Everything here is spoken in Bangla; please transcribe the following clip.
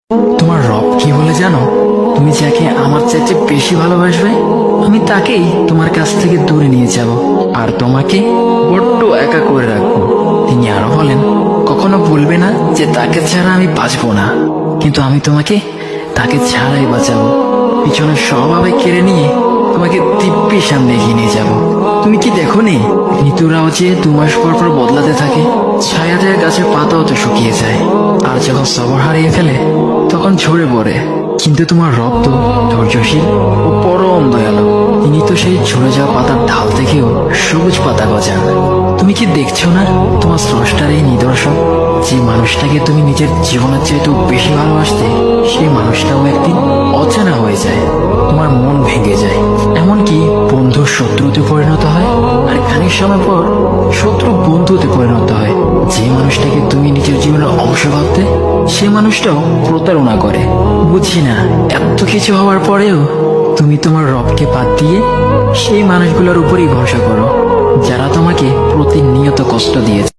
তোমার রব কি বলে জানো? তুমি যাকে আমার চাইতে বেশি ভালোবাসবে আমি তাকেই তোমার কাছ থেকে দূরে নিয়ে যাব আর তোমাকে বড্ড একা করে রাখবো। তিনি আরো বলেন, কখনো বলবে না যে তাকে ছাড়া আমি বাঁচবো না, কিন্তু আমি তোমাকে তাকে ছাড়াই বাঁচাবো। পিছনে সব আবেগ কেড়ে নিয়ে তোমাকে দিব্যি সামনে এগিয়ে নিয়ে যাবো। তুমি কি দেখো নি ঋতুরাও যে 2 মাস পর পর বদলাতে থাকে, ছায়া দেওয়া গাছের পাতাও তো শুকিয়ে যায়, আর যখন সবর হারিয়ে ফেলে তখন ঝরে পড়ে। কিন্তু তোমার রব তো ধৈর্যশীল ও পরম দয়ালু। তিনি তো সেই ঝরে যাওয়া পাতার ঢাল থেকেও সবুজ পাতা গজান। তুমি কি দেখছো না তোমার স্রষ্টার এই নিদর্শন? যে মানুষটাকে তুমি নিজের জীবনের চাইতেও বেশি ভালোবাসতে, সেই মানুষটাও একদিন অচেনা হয়ে যায়, তোমার মন ভেঙে যায়, এমনকি বন্ধুর শত্রুতে পরিণত হয়। আর খানিক সময় পর শত্রু বন্ধুতে পরিণত হয়। যে মানুষটাকে তুমি নিজের জীবনের অংশ ভাবতে, সে মানুষটাও প্রতারণা করে। বুঝি না এত কিছু হওয়ার পরেও তুমি তোমার রবকে বাদ দিয়ে সেই মানুষগুলোর উপরই ভরসা করো, যারা তোমাকে প্রতিনিয়ত কষ্ট দিয়েছে।